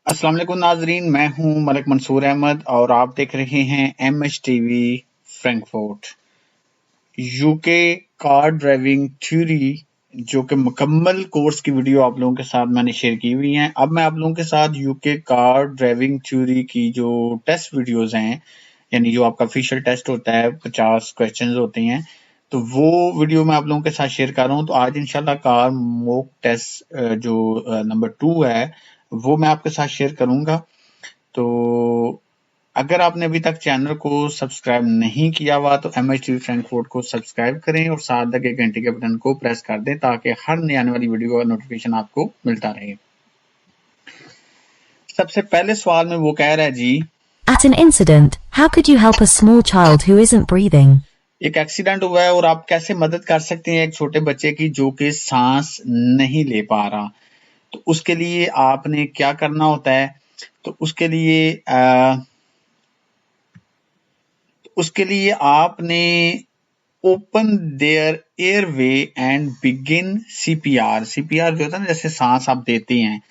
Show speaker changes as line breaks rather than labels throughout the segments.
अस्सलाम वालेकुम नाजरीन, मैं हूं मलिक मंसूर अहमद और आप देख रहे हैं MHTV Frankfurt. UK car driving theory जो कि मुकम्मल कोर्स की वीडियो आप लोगों के साथ मैंने शेयर की हुई हैं। अब मैं आप लोगों के साथ यूके कार ड्राइविंग थ्योरी की जो टेस्ट वीडियोस हैं, यानी जो आपका ऑफिशियल टेस्ट होता है, 50 क्वेश्चंस होते हैं, तो वो वीडियो मैं आप लोगों के साथ शेयर कर रहा हूं। तो आज इंशाल्लाह कार मॉक टेस्ट जो नंबर 2 है वो मैं आपके साथ शेयर करूंगा। तो अगर आपने अभी तक चैनल को सब्सक्राइब नहीं किया हुआ तो MHTV फ्रैंकफर्ट को सब्सक्राइब करें और साथ लगे घंटे के बटन को प्रेस कर दें ताकि हर नई आने वाली वीडियो का नोटिफिकेशन आपको मिलता रहे। सबसे पहले सवाल में वो कह रहा है जी,
At an incident, how could you help a small child who isn't breathing?
एक एक्सीडेंट हुआ है और आप कैसे मदद कर सकते हैं एक छोटे बच्चे की जो कि सांस नहीं ले पा रहा। तो उसके लिए आपने क्या करना होता है? तो उसके लिए आपने open there airway and begin CPR। CPR जो होता है ना, जैसे सांस आप देते हैं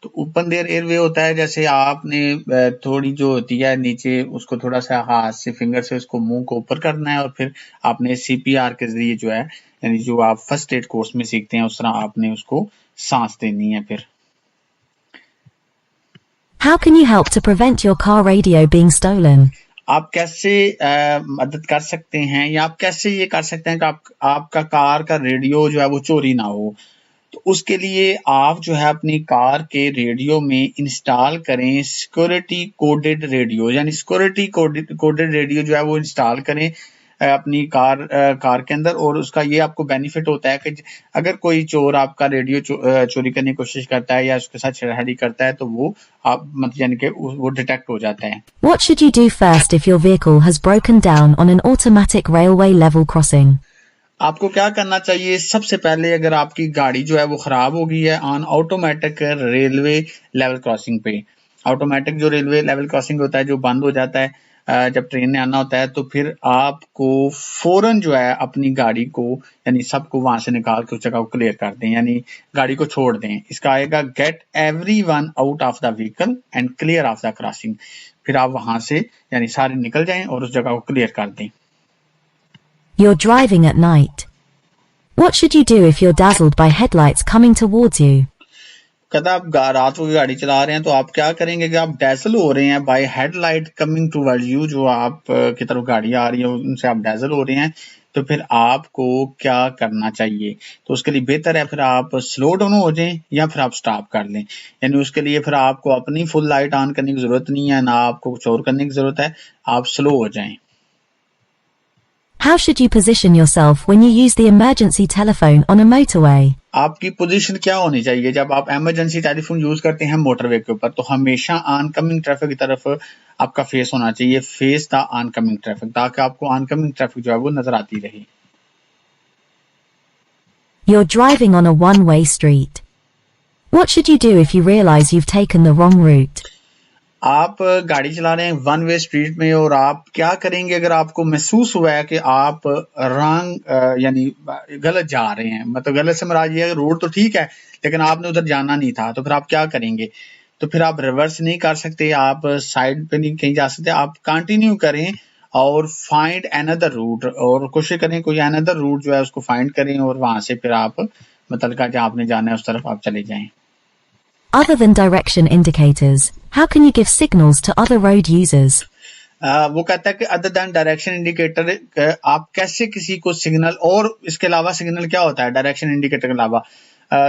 तो ओपन देयर एयरवे होता है, जैसे आपने थोड़ी जो होती है नीचे उसको थोड़ा सा हाथ से फिंगर से उसको मुंह को ऊपर करना है और फिर आपने CPR के जरिए जो है, यानी जो आप फर्स्ट एड कोर्स में सीखते हैं उस तरह आपने उसको सांस देनी है। फिर
How can you help to prevent your car radio being stolen?
आप कैसे मदद कर सकते हैं या आप कैसे ये कर सकते हैं कि आपका कार का रेडियो जो है वो चोरी ना हो? तो उसके लिए आप जो है अपनी कार के रेडियो में इंस्टॉल करें सिक्योरिटी कोडेड रेडियो, यानी सिक्योरिटी कोडेड रेडियो जो है वो इंस्टॉल करें अपनी कार के अंदर। और उसका ये आपको बेनिफिट होता है कि अगर कोई चोर आपका रेडियो चोरी करने की कोशिश करता है या उसके साथ छेड़छाड़ी करता है तो वो आप मतलब यानी कि वो डिटेक्ट हो जाता है।
What should you do first if your vehicle has broken down on an automatic railway level crossing?
आपको क्या करना चाहिए? सबसे पहले अगर आपकी गाड़ी जो है वो खराब हो गई है on automatic railway level crossing पे, ऑटोमेटिक जो रेलवे लेवल क्रॉसिंग होता है जो बंद हो जाता है जब ट्रेन ने आना होता है, तो फिर आपको फौरन जो है अपनी गाड़ी को यानी सबको वहां से निकाल के उस जगह को क्लियर कर दें, यानी गाड़ी को छोड़ दें। इसका आएगा get everyone out of the vehicle and clear of the crossing. फिर आप वहां से यानी सारे निकल जाएं और उस जगह को क्लियर कर दें।
You're driving at night. What should you do if you're dazzled by headlights coming towards you?
कहता आप रात को गाड़ी चला रहे हैं तो आप क्या करेंगे कि आप डैजल हो रहे हैं by headlight coming towards you, जो आप की तरफ गाड़ी आ रही है उनसे आप डैजल हो रहे हैं, तो फिर आपको क्या करना चाहिए? तो उसके लिए बेहतर है फिर आप स्लो डाउन हो जाएं या फिर आप स्टॉप कर लें। यानी उसके लिए फिर आपको अपनी फुल लाइट ऑन करने की जरूरत नहीं है, ना आपको कुछ और करने की जरूरत है, आप स्लो हो जाएं।
How should you position yourself when you use the emergency telephone on a motorway?
आपकी पोजीशन क्या होनी चाहिए जब आप इमरजेंसी टेलीफोन यूज करते हैं मोटरवे के ऊपर? तो हमेशा ऑनकमिंग ट्रैफिक की तरफ आपका फेस होना चाहिए, फेस द ऑनकमिंग ट्रैफिक, ताकि आपको ऑनकमिंग ट्रैफिक जो है वो नजर आती रहे।
You're driving on a one-way street. What should you do if you realize you've taken the wrong route?
आप गाड़ी चला रहे हैं वन वे स्ट्रीट में और आप क्या करेंगे अगर आपको महसूस हुआ है कि आप रॉन्ग यानी गलत जा रहे हैं? मतलब गलत से मुराद ये है रोड तो ठीक है लेकिन आपने उधर जाना नहीं था, तो फिर आप क्या करेंगे? तो फिर आप रिवर्स नहीं कर सकते, आप साइड पे नहीं कहीं जा सकते, आप कंटिन्यू करें और फाइंड अनदर रूट, और कोशिश करें कोई अनदर रूट जो है उसको फाइंड करें और वहां से फिर आप मतलब जहाँ आपने जाना है उस तरफ आप चले जाएं।
Other than direction indicators, how can you give signals to other road users?
वो कहता है कि अदर देन डायरेक्शन इंडिकेटर आप कैसे किसी को सिग्नल, और इसके अलावा सिग्नल क्या होता है डायरेक्शन इंडिकेटर के अलावा?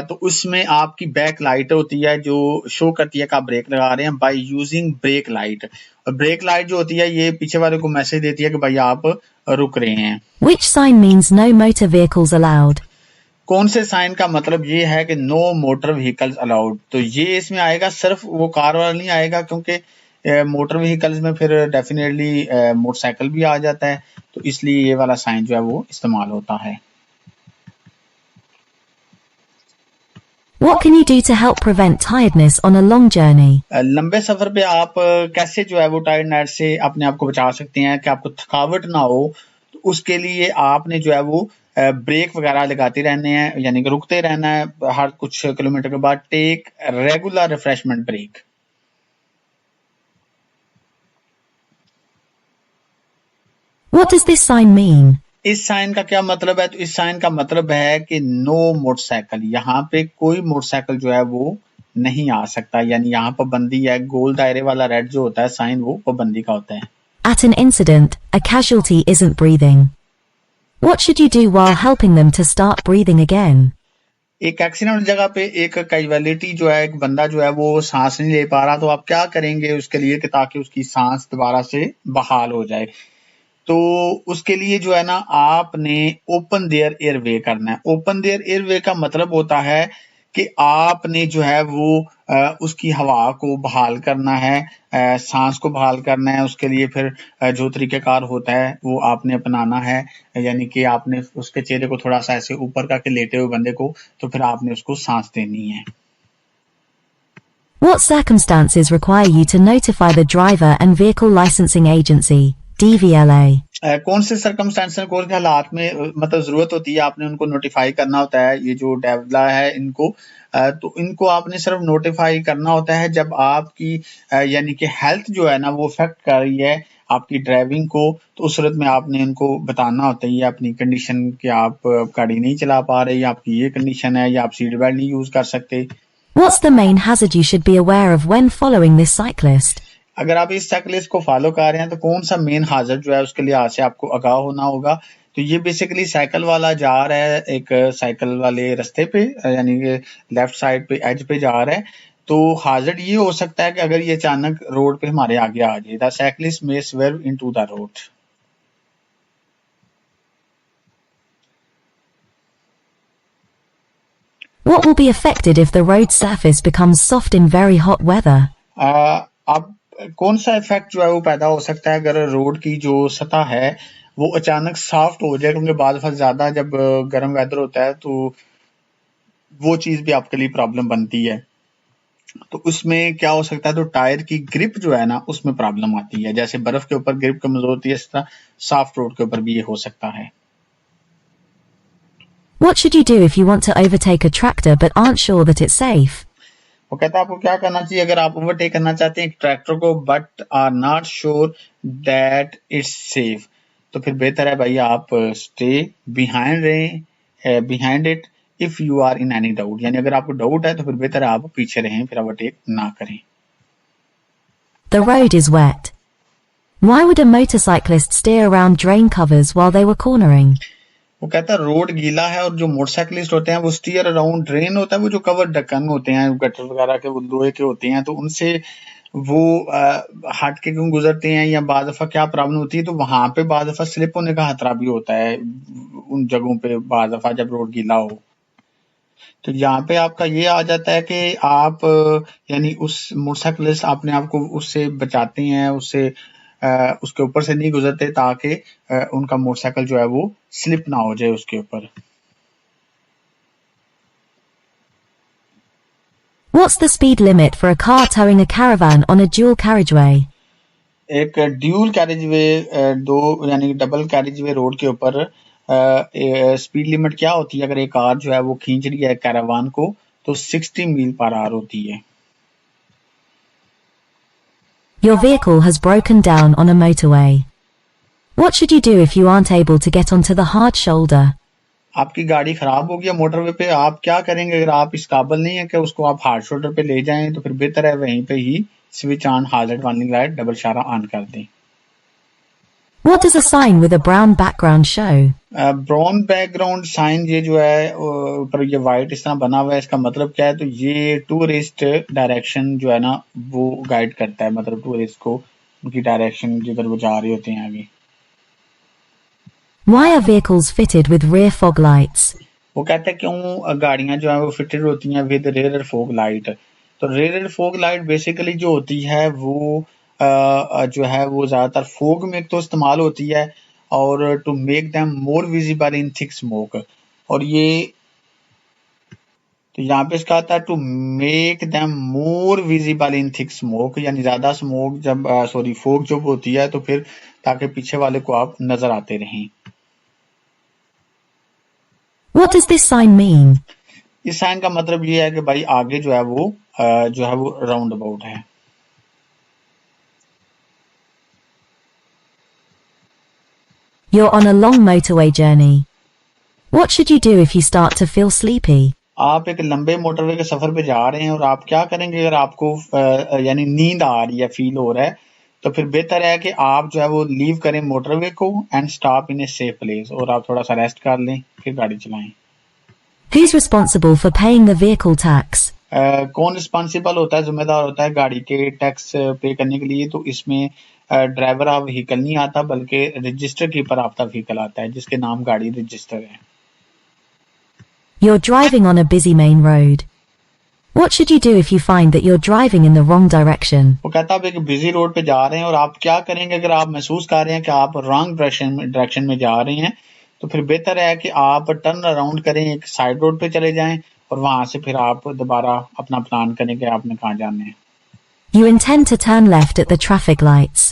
तो उसमें आपकी बैक लाइट होती है जो शो करती है कि आप ब्रेक लगा रहे हैं बाय यूजिंग ब्रेक लाइट। और ब्रेक लाइट जो होती है ये पीछे वाले को मैसेज देती है कि भाई आप रुक रहे हैं।
Which sign means no motor vehicles allowed?
कौन से साइन का मतलब ये है कि नो मोटर व्हीकल्स अलाउड? तो ये इसमें आएगा, सिर्फ वो कार वाला नहीं आएगा क्योंकि मोटर व्हीकल्स में फिर डेफिनेटली मोटरसाइकिल भी आ जाता है, तो इसलिए ये वाला साइन जो है वो इस्तेमाल होता है।
What can you do to help prevent tiredness on a long journey?
लंबे सफर पे आप कैसे जो है वो टायर्डनेस से अपने आप को बचा सकते हैं कि आपको थकावट ना हो? तो उसके लिए आपने जो है वो ब्रेक वगैरह लगाते रहने हैं, यानी कि रुकते रहना है हर कुछ किलोमीटर के बाद। Take regular refreshment break.
What does this sign mean?
इस साइन का क्या मतलब है? तो इस साइन का मतलब है कि नो मोटरसाइकिल, यहाँ पे कोई मोटरसाइकिल जो है वो नहीं आ सकता, यानी यहाँ पाबंदी है। गोल दायरे वाला रेड जो होता है साइन, वो पाबंदी का होता है।
At an incident, a casualty isn't breathing. What should you do while helping them to start breathing again?
एक एक्सीडेंट जगह पे एक कैजुअलिटी जो है, एक बंदा जो है वो सांस नहीं ले पा रहा, तो आप क्या करेंगे उसके लिए कि ताकि उसकी सांस दोबारा से बहाल हो जाए? तो उसके लिए जो है ना, आपने ओपन देयर एयरवे करना है। ओपन देयर एयरवे का मतलब होता है कि आपने जो है वो उसकी हवा को बहाल करना है, सांस को बहाल करना है। उसके लिए फिर जो तरीक़ेकार होता है वो आपने अपनाना है, यानी कि आपने उसके चेहरे को थोड़ा सा ऐसे ऊपर करके लेटे हुए बंदे को, तो फिर आपने उसको सांस देनी है।
What circumstances require you to notify the driver and vehicle licensing agency, DVLA?
कौन से सर्कमस्टेंसेस, कौन से हालात में मतलब जरूरत होती है आपने उनको नोटिफाई करना होता है? ये जो डेवला है इनको, तो इनको आपने सिर्फ नोटिफाई करना होता है जब आपकी यानी कि हेल्थ जो है ना वो अफेक्ट कर रही है आपकी ड्राइविंग को। तो उस सूरत में आपने इनको बताना होता है ये अपनी कंडीशन कि आप गाड़ी नहीं चला पा रहे, आपकी ये कंडीशन है, या आप सीट बेल्ट नहीं यूज कर सकते।
What's the main hazard you should be aware of when following this cyclist?
अगर आप इस चेकलिस्ट को फॉलो कर रहे हैं तो कौन सा मेन हाजर जो है उसके लिहाज से आपको आगाह होना होगा। तो ये बेसिकली साइकिल वाला जा रहा है एक साइकिल वाले रास्ते पे, यानी कि लेफ्ट साइड पे एज पे जा रहा है, तो हाजर ये हो सकता है कि अगर ये अचानक रोड पे हमारे आगे आ जाए, the cyclist may swerve into the road.
What will be affected if the road surface becomes soft in very hot weather?
अब कौन सा इफेक्ट जो है वो पैदा हो सकता है अगर रोड की जो सतह है वो अचानक सॉफ्ट हो जाए, क्योंकि बाद ज्यादा जब गर्म वेदर होता है तो वो चीज भी आपके लिए प्रॉब्लम बनती है। तो उसमें क्या हो सकता है, तो टायर की ग्रिप जो है ना उसमें प्रॉब्लम आती है। जैसे बर्फ के ऊपर ग्रिप कमजोर होती है, इस तरह सॉफ्ट रोड के ऊपर भी ये हो सकता है।
What should you do if you want to overtake a tractor but aren't sure that it's safe?
वो कहता है आपको क्या करना चाहिए अगर आप ओवरटेक करना चाहते हैं एक ट्रैक्टर को but are not sure that it's safe, तो फिर बेहतर है भाई आप स्टे बिहाइंड रहें, behind it if you are in any doubt, यानी अगर आपको डाउट है तो फिर बेहतर है आप पीछे रहें, फिर ओवरटेक ना करें।
The road is wet. Why would a motorcyclist steer around drain covers while they were cornering?
वो कहता है रोड गीला है और जो मोटरसाइकिलिस्ट होते हैं वो स्टीयर अराउंड ड्रेन होता है, वो जो कवर ढक्कन होते हैं गटर वगैरह के, वो लोहे के होते हैं, तो उनसे वो हट के क्यों गुजरते हैं, या बाद दफा क्या प्रॉब्लम होती है, तो वहां पे बाद दफा स्लिप होने का खतरा भी होता है उन जगहों पे बाद दफा जब रोड गीला हो। तो यहाँ पे आपका ये आ जाता है कि आप यानी उस मोटरसाइकिलिस्ट अपने आप को उससे बचाते हैं, उससे उसके ऊपर से नहीं गुजरते ताकि उनका मोटरसाइकिल जो है वो स्लिप ना हो जाए उसके ऊपर।
What's the speed limit for a car towing a caravan on a dual carriageway?
एक ड्यूल कैरेजवे, दो यानी डबल कैरेजवे रोड के ऊपर स्पीड लिमिट क्या होती है अगर एक कार जो है वो खींच रही है कैरावान को, तो 60 मील पर आवर होती है।
Your vehicle has broken down on a motorway. What should you do if you aren't able to get onto the hard shoulder?
आपकी गाड़ी खराब हो गया मोटरवे पे, आप क्या करेंगे अगर आप इस काबिल नहीं है कि उसको आप हार्ड शोल्डर पे ले जाएं, तो फिर बेहतर है वहीं पे ही switch on hazard warning light double इशारा ऑन कर दें।
What does a sign with a brown background show?
Brown background sign, ये जो है ऊपर ये वाइट इस तरह बना हुआ है, इसका मतलब क्या है, तो ये टूरिस्ट डायरेक्शन जो है ना वो गाइड करता है, मतलब टूरिस्ट को उनकी डायरेक्शन जिधर वो जा रहे होते हैं आगे।
Why are vehicles fitted with rear fog lights?
वो कहते हैं क्यों गाड़ियां जो है वो फिटेड होती हैं विद रेयर फोग लाइट। तो रेयर फोग लाइट बेसिकली जो होती है वो जो है वो ज्यादातर फोग में तो इस्तेमाल होती है, और to make them more visible in thick smoke, और ये तो यहाँ पे इसका आता है to make them more visible in thick smoke, यानी ज्यादा स्मोक जब सॉरी फोग जब होती है तो फिर ताकि पीछे वाले को आप नजर आते रहें।
What does this sign mean?
इस साइन का मतलब ये है कि भाई आगे जो है वो राउंड अबाउट है।
You're on a long motorway journey. What should you do if you start to feel sleepy?
आप एक लंबे मोटरवे के सफर पे जा रहे हैं और आप क्या करेंगे अगर आपको यानी नींद आ रही है, फील हो रहा है, तो फिर बेहतर है कि आप जो है वो लीव करें मोटरवे को and stop in a safe place, और आप थोड़ा सा रेस्ट कर लें, फिर गाड़ी चलाएं।
Who's responsible for paying the vehicle tax?
कौन रिस्पॉन्सिबल होता है, जिम्मेदार होता है गाड़ी के टैक्स पे करने के लिए? तो इसमें ड्राइवर ऑफ व्हीकल नहीं आता, बल्कि register keeper of the vehicle आता है, जिसके नाम गाड़ी रजिस्टर है।
You're driving on a busy main road. What should you do if you find that you're driving in the wrong direction?
वो कहता है आप एक बिजी रोड पे जा रहे हैं और आप क्या करेंगे अगर आप महसूस कर रहे हैं कि आप रॉन्ग डायरेक्शन में जा रहे हैं? तो फिर बेहतर है कि आप टर्न अराउंड करें, एक साइड रोड पे चले जाएं और वहां से फिर आप दोबारा अपना प्लान करें कि आपने कहाँ जाना है।
You intend to turn left at the traffic lights.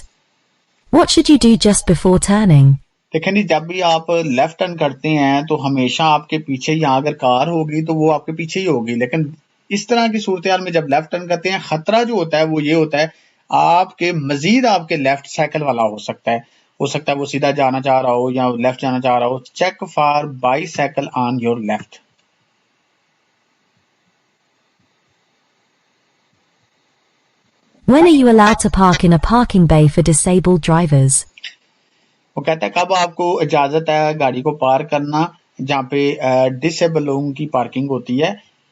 What should you do just before turning?
देखें जी, जब भी आप लेफ्ट टर्न करते हैं तो हमेशा आपके पीछे, यहाँ अगर कार होगी तो वो आपके पीछे ही होगी, लेकिन इस तरह की सूरत हाल में जब लेफ्ट टर्न करते हैं, खतरा जो होता है वो ये होता है आपके मजीद आपके लेफ्ट साइकिल वाला हो सकता है वो सीधा जाना चाह रहा हो या लेफ्ट जाना चाह रहा हो। Check for bicycle on your left.
When are you allowed to park in a parking bay for disabled drivers?
वो कहता है कब आपको इजाजत है गाड़ी को पार्क करना जहाँ पे डिसेबल लोगों की पार्किंग होती है?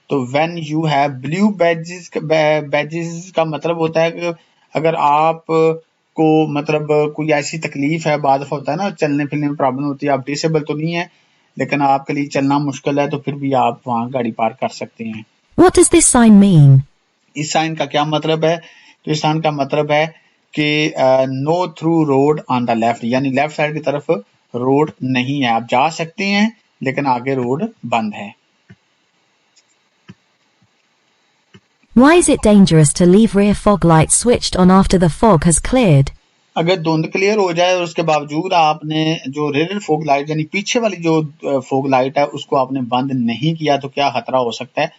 तो when you have blue badges का मतलब होता है कि अगर आप को मतलब कोई ऐसी तकलीफ है, बाद दफा होता है ना चलने फिरने में प्रॉब्लम होती है, आप डिसेबल तो नहीं है लेकिन आपके लिए चलना मुश्किल है, तो फिर भी आप वहाँ गाड़ी पार्क कर सकते हैं।
What does this sign mean?
इस साइन का क्या मतलब है? तो इस साइन का मतलब है कि know through road on the left, यानी लेफ्ट साइड की तरफ रोड नहीं है, आप जा सकते हैं लेकिन आगे रोड बंद है।
Why is it dangerous to leave rear fog lights switched on after the fog has cleared?
अगर धुंध क्लियर हो जाए और उसके बावजूद आपने जो रेयर फोग लाइट यानी पीछे वाली जो फोग लाइट है उसको आपने बंद नहीं किया, तो क्या खतरा हो सकता है?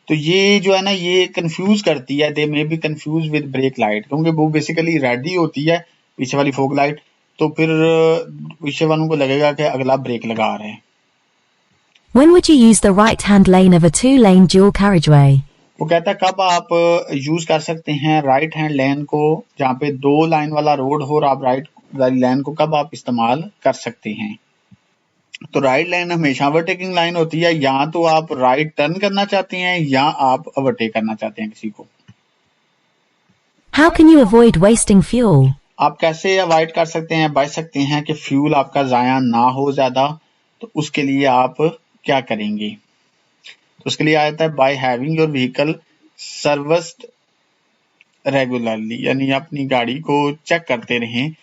तो ये जो है ना, ये कंफ्यूज करती है, they may be confuse with brake light, क्योंकि वो बेसिकली रेड ही होती है पीछे वाली फोग लाइट, तो फिर पीछे वालों को लगेगा कि अगला ब्रेक लगा रहे हैं।
When would you use the right-hand lane of a two-lane dual carriageway?
वो कहता है कब आप यूज कर सकते हैं राइट हैंड लेन को, जहाँ पे दो लाइन वाला रोड हो, और आप राइट वाली लेन को कब आप इस्तेमाल कर सकते हैं? तो राइट लाइन हमेशा ओवरटेकिंग लाइन होती है, या तो आप राइट टर्न करना चाहते हैं या आप ओवरटेक करना चाहते हैं किसी को।
How can you avoid wasting fuel?
आप कैसे अवॉइड कर सकते हैं, बच सकते हैं कि फ्यूल आपका जाया ना हो ज्यादा? तो उसके लिए आप क्या करेंगे? तो उसके लिए आता है by having your vehicle serviced regularly, यानी अपनी गाड़ी को चेक करते रहें,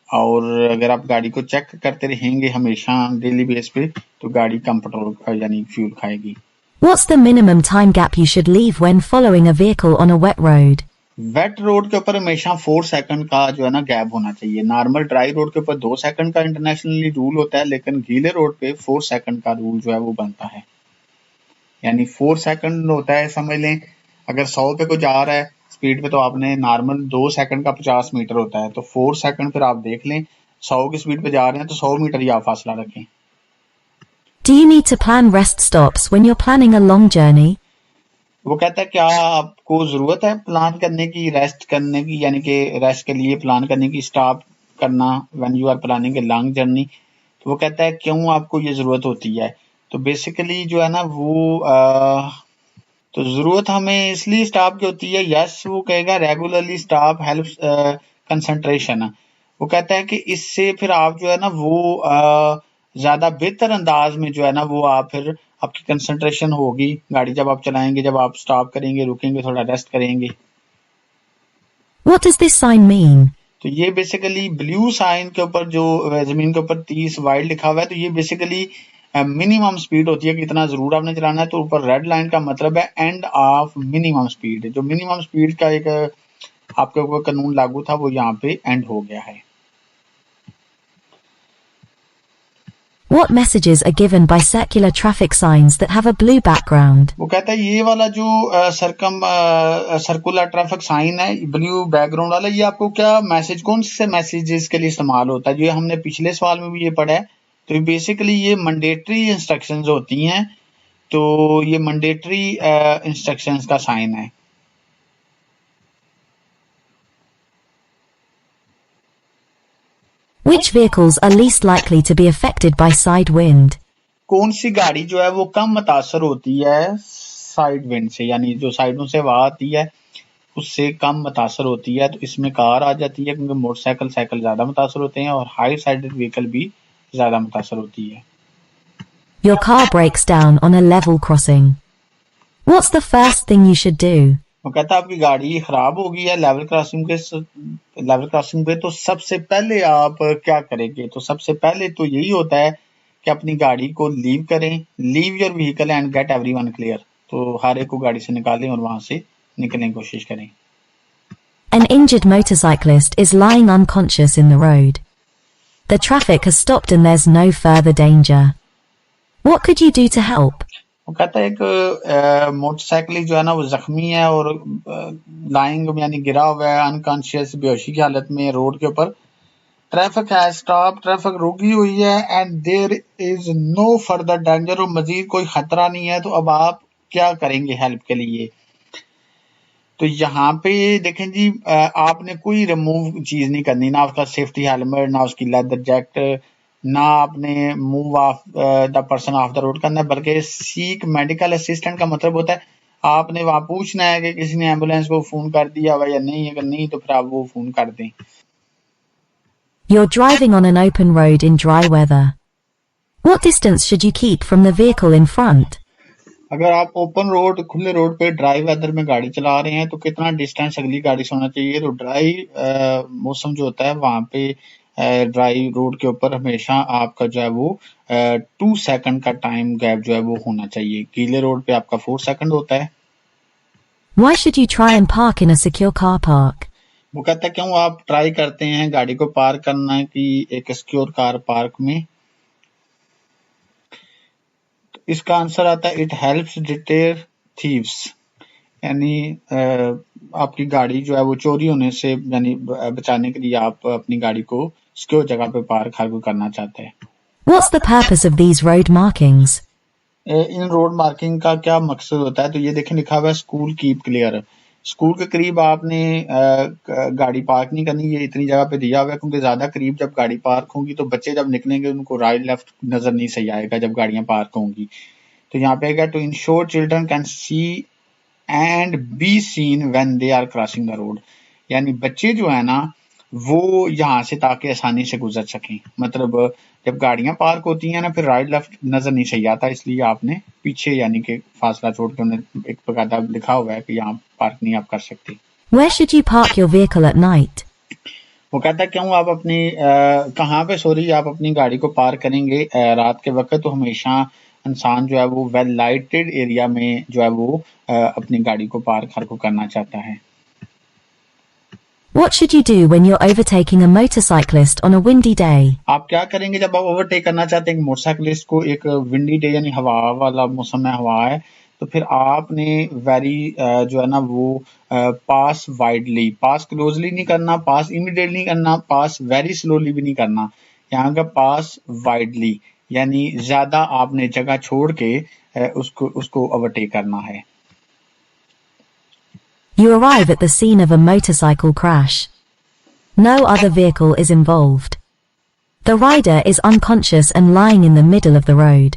और अगर आप गाड़ी को चेक करते रहेंगे हमेशा डेली बेस पे तो गाड़ी कम पेट्रोल यानी फ्यूल खाएगी।
What's the minimum time gap you should leave when following a vehicle on a wet road?
Wet road के ऊपर हमेशा 4 सेकंड का जो है ना गैप होना चाहिए। नॉर्मल ड्राई रोड के ऊपर 2 सेकंड का इंटरनेशनली रूल होता है, लेकिन गीले रोड पे 4 सेकंड का रूल जो है वो बनता है, यानी 4 सेकंड होता है। समझ लें अगर 100 पे कोई जा रहा है स्पीड पे तो आपने नॉर्मल 2 सेकंड का 50 मीटर होता है, तो 4 सेकंड फिर आप देख लें 100 की स्पीड पे जा रहे हैं तो 100 मीटर ही आप फासला रखें।
Do you need to plan rest stops when you're planning a long journey?
वो कहता है क्या आपको जरूरत है प्लान करने की, रेस्ट करने की, यानी कि रेस्ट के लिए प्लान करने की, स्टॉप करना when you are planning a long journey? तो वो कहता है क्यों आपको ये जरूरत होती है? तो बेसिकली जो है ना वो तो जरूरत हमें इसलिए स्टॉप की होती है। यस, वो कहेगा रेगुलरली स्टॉप हेल्प्स कंसंट्रेशन। वो कहता है कि इससे फिर आप जो है ना वो ज्यादा बेहतर अंदाज में जो है ना वो आप फिर आपकी कंसंट्रेशन होगी गाड़ी जब आप चलाएंगे, जब आप स्टॉप करेंगे, रुकेंगे, थोड़ा रेस्ट करेंगे।
What does this sign mean?
तो ये बेसिकली ब्लू साइन के ऊपर जो जमीन के ऊपर 30 वाइड लिखा हुआ है, तो ये बेसिकली मिनिमम स्पीड होती है कि इतना जरूर आपने चलाना है। तो ऊपर रेड लाइन का मतलब है एंड ऑफ मिनिमम स्पीड, जो मिनिमम स्पीड का एक आपके ऊपर कानून लागू था वो यहाँ पे एंड हो गया है।
What messages are given by circular traffic signs that have a blue background?
वो कहता है ये वाला जो सर्कुलर ट्रैफिक साइन है ब्लू बैकग्राउंड वाला, ये आपको क्या मैसेज, कौन से मैसेजेस के लिए इस्तेमाल होता है? जो हमने पिछले सवाल में भी ये पढ़ा है। तो बेसिकली ये मैंडेटरी इंस्ट्रक्शंस होती हैं, तो ये मैंडेटरी इंस्ट्रक्शंस का साइन है।
Which vehicles are least likely to be affected by side wind?
कौन सी गाड़ी जो है वो कम मुतासर होती है साइड विंड से, यानी जो साइडों से हवा आती है उससे कम मुतासर होती है? तो इसमें कार आ जाती है, क्योंकि मोटरसाइकिल साइकिल ज्यादा मुतासर होते हैं और हाई साइडेड व्हीकल भी ज्यादा मुतासर होती है।
Your car breaks down on a level crossing. What's the first thing you should do?
वो कहता है आपकी गाड़ी खराब हो गई है लेवल क्रॉसिंग पे, तो सबसे पहले आप क्या करेंगे? तो सबसे पहले तो यही होता है कि अपनी गाड़ी को लीव करें, leave your vehicle and get everyone clear. तो हर एक को गाड़ी से निकालें और वहां से निकलने की कोशिश करें।
An injured motorcyclist is lying unconscious in the road. The traffic has stopped and there's no further danger. What could you do to help?
वो कहता है एक मोटरसाइकिल जो है ना वो जख्मी है और लाइंग यानी गिरा हुआ है अनकॉन्शियस बेहोशी की हालत में रोड के ऊपर। ट्रैफिक है स्टॉप, ट्रैफिक रुकी हुई है and there is no further danger, और मजीद कोई खतरा नहीं है। तो अब आप क्या करेंगे हेल्प के लिए? तो यहाँ पे देखें जी, आपने कोई रिमूव चीज नहीं करनी, ना उसका सेफ्टी हेलमेट, ना उसकी लेदर जैकेट, ना आपने move of the person of the road करना है, बल्कि सीक मेडिकल असिस्टेंट का मतलब होता है आपने वहां पूछना है कि किसी ने एम्बुलेंस को फोन कर दिया हुआ या नहीं। अगर नहीं तो फिर आप वो फोन कर दें।
You're driving on an open road in dry weather. What distance should you keep from the vehicle in front?
अगर आप ओपन रोड, खुले रोड पे ड्राई वेदर में गाड़ी चला रहे हैं तो कितना डिस्टेंस अगली गाड़ी से होना चाहिए? तो ड्राई मौसम जो होता है वहां पे ड्राई रोड के ऊपर हमेशा आपका जो है वो 2 सेकंड का टाइम गैप जो है वो होना चाहिए। गीले रोड पे आपका 4 सेकंड होता है।
Why should you try and park in a secure car park?
वो कहता है क्यों आप ट्राई करते हैं गाड़ी को पार्क करना की एक सिक्योर कार पार्क में? तो इसका आंसर आता है इट हेल्प्स डिटेर थीव्स, यानी आपकी गाड़ी जो है वो चोरी होने से यानी बचाने के लिए आप अपनी गाड़ी को सिक्योर जगह पे पार्क हर कोई करना चाहता है।
What's the purpose of these road markings?
In road marking का क्या मकसद होता है? तो ये देखें लिखा हुआ है स्कूल कीप क्लियर। स्कूल के करीब आपने गाड़ी पार्क नहीं करनी, ये इतनी जगह पे दिया हुआ है क्योंकि ज्यादा करीब जब गाड़ी पार्क होगी तो बच्चे जब निकलेंगे उनको राइट लेफ्ट नजर नहीं सही आएगा जब गाड़ियां पार्क होंगी। तो यहाँ पे आएगा to ensure children can see and be seen when they are crossing the road, यानी बच्चे जो है ना वो यहाँ से ताकि आसानी से गुजर सकें। मतलब जब गाड़ियां पार्क होती हैं ना फिर राइट लेफ्ट नजर नहीं सही आता, इसलिए आपने पीछे यानी कि फासला छोड़ के उन्हें एक बकायदा लिखा हुआ है कि यहाँ पार्क नहीं आप कर सकते।
Where should you park your vehicle at night?
वो कहता है क्यों आप अपनी कहाँ पे आप अपनी गाड़ी को पार्क करेंगे रात के वक्त? तो हमेशा इंसान जो है वो वेल लाइटेड एरिया में जो है वो अपनी गाड़ी को पार्क हर को करना चाहता है।
What should you do when you're overtaking a motorcyclist on a windy day?
आप क्या करेंगे जब आप ओवरटेक करना चाहते हैं मोटरसाइकिलिस्ट को? एक विंडी डे यानी हवा वाला मौसम है, हवा है, तो फिर आपने वेरी जो है ना वो पास वाइडली, पास क्लोजली नहीं करना, पास इमीडिएटली नहीं करना, पास वेरी स्लोली भी नहीं करना। यहाँ का पास वाइडली यानी ज्यादा आपने जगह छोड़ के उसको ओवरटेक करना है।
You arrive at the scene of a motorcycle crash. No other vehicle is involved. The rider is unconscious and lying in the middle of the road.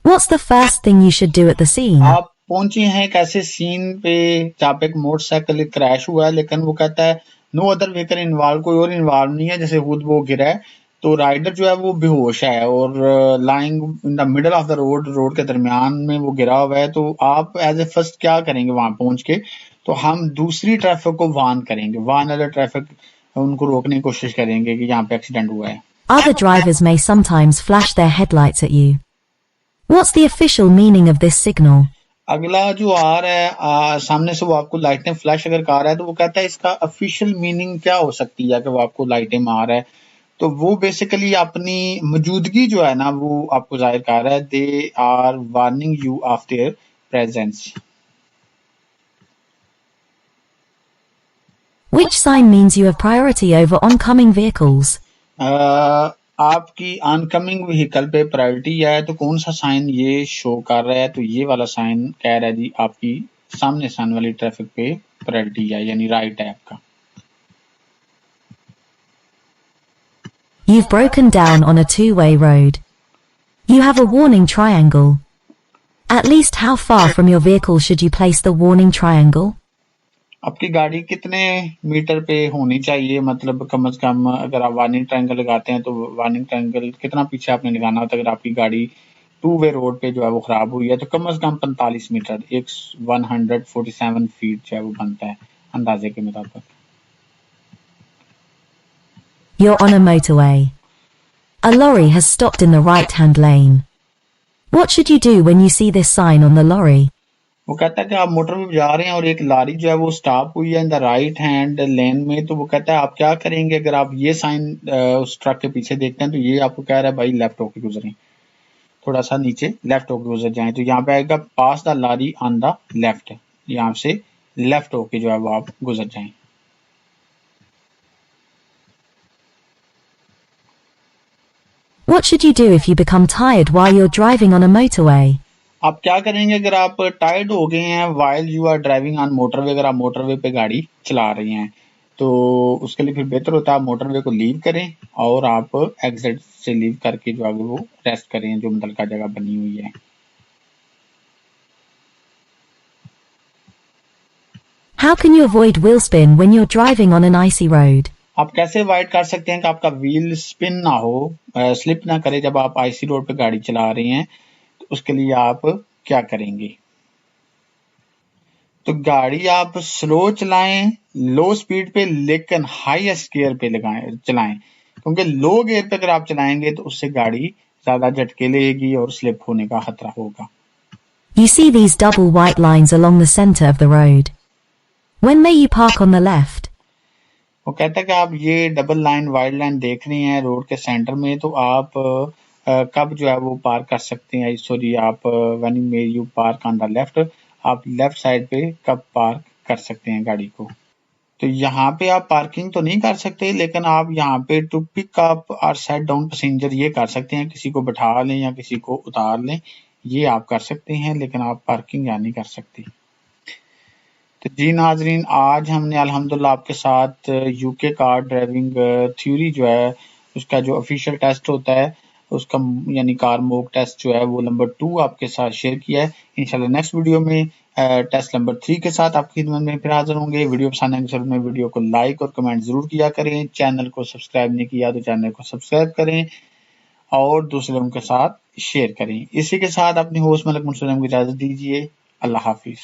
What's the first thing you should do at the scene?
आप पहुंचे हैं कैसे scene पे जहाँ पे एक motorcycle crash हुआ है, लेकिन वो कहता है नो अदर व्हीकल इन्वॉल्व, कोई और इन्वॉल्व नहीं है, जैसे खुद वो गिरा है। तो राइडर जो है वो बेहोश है और lying in the middle of the road, road के दरमियान में वो गिरा हुआ है। तो आप एज ए फर्स्ट क्या करेंगे वहां पहुंच के? तो हम दूसरी ट्रैफिक को वार्न करेंगे, वार्न अदर ट्रैफिक, उनको रोकने की कोशिश करेंगे कि यहाँ पे एक्सीडेंट हुआ है।
Other drivers may sometimes flash their headlights at you. What's the official meaning of this signal?
अगला जो आ रहा है सामने से वो आपको लाइटें फ्लैश अगर कर रहा है तो वो कहता है इसका ऑफिशियल मीनिंग क्या हो सकती है कि वो आपको लाइटें मार रहा है? तो वो बेसिकली अपनी मौजूदगी जो है ना वो आपको जाहिर कर रहा है। They are warning you of their presence.
Which sign means you have priority over oncoming vehicles?
आपकी ऑनकमिंग व्हीकल पे प्रायोरिटी है, तो कौन सा साइन ये शो कर रहा है? तो ये वाला साइन कह रहा है जी आपकी सामने से आने वाली ट्रैफिक पे प्रायोरिटी है, यानी राइट है आपका।
You've broken down on a two-way road. You have a warning triangle. At least how far from your vehicle should you place the warning triangle?
आपकी गाड़ी कितने मीटर पे होनी चाहिए, मतलब कम से कम अगर आप वार्निंग ट्रायंगल लगाते हैं तो वार्निंग ट्रायंगल कितना पीछे आपने लगाना होता है? अगर आपकी गाड़ी टू वे रोड पे जो है वो खराब हुई है तो कम से कम 45 मीटर, 147 फीट जो है वो बनता है अंदाजे के मुताबिक।
You're on a motorway. A lorry has stopped in the right-hand lane. What should you do when you see this sign on the lorry?
वो कहता है कि आप मोटर पे जा रहे हैं और एक लॉरी जो है वो स्टॉप हुई है इन द राइट हैंड लेन में, तो वो कहता है आप क्या करेंगे अगर आप ये साइन उस ट्रक के पीछे देखते हैं? तो ये आपको कह रहा है भाई लेफ्ट होके गुजरें, थोड़ा सा नीचे लेफ्ट होके गुजर जाएं। तो यहाँ पे आएगा pass the lorry on the left, यहाँ से लेफ्ट होके जो है वो आप गुजर जाएं।
What should you do if you become tired while you're driving on a motorway?
आप क्या करेंगे अगर आप टायर्ड हो गए हैं while you are driving on motorway? अगर आप मोटरवे पे गाड़ी चला रही हैं तो उसके लिए फिर बेहतर होता है आप मोटरवे को लीव करें और आप एग्जिट से लीव करके जो आगे वो रेस्ट करें जो मुतलका जगह बनी हुई है।
How can you avoid wheel spin when you're driving on an icy road?
आप कैसे अवॉइड कर सकते हैं कि आपका व्हील स्पिन ना हो, स्लिप ना करे जब आप आईसी रोड पे गाड़ी चला रही हैं? तो उसके लिए आप क्या करेंगे? तो गाड़ी आप स्लो चलाएं, लो स्पीड पे, लेकिन हाईएस्ट गियर पे चलाएं, क्योंकि लो गियर पे अगर आप चलाएंगे तो उससे गाड़ी ज्यादा झटके लेगी और स्लिप होने का खतरा होगा।
You see these double white lines along the center of the road. When may you park on the left?
वो कहता है कि आप ये डबल लाइन वाइड लाइन देख रही हैं रोड के सेंटर में, तो आप कब जो है वो पार्क कर सकते हैं? सॉरी, आप when may you park on the left, आप लेफ्ट साइड पे कब पार्क कर सकते हैं गाड़ी को? तो यहाँ पे आप पार्किंग तो नहीं कर सकते, लेकिन आप यहाँ पे टू पिक अप और सेट डाउन पैसेंजर ये कर सकते हैं, किसी को बैठा लें या किसी को उतार लें, ये आप कर सकते हैं, लेकिन आप पार्किंग यहाँ नहीं कर सकते। तो जी नाजरीन, आज हमने अल्हम्दुलिल्लाह आपके साथ यूके कार ड्राइविंग थ्योरी जो है उसका जो ऑफिशियल टेस्ट होता है उसका यानी कार मॉक टेस्ट जो है वो नंबर 2 आपके साथ शेयर किया है। इंशाल्लाह नेक्स्ट वीडियो में टेस्ट नंबर 3 के साथ आपकी खिदमत में फिर हाजिर होंगे। वीडियो पसंद आने के में वीडियो को लाइक और कमेंट जरूर किया करें। चैनल को सब्सक्राइब नहीं किया तो चैनल को सब्सक्राइब करें और दूसरे लोगों के साथ शेयर करें। इसी के साथ अपनी होस्ट मलिक मंसूर की इजाजत दीजिए। अल्लाह हाफिज।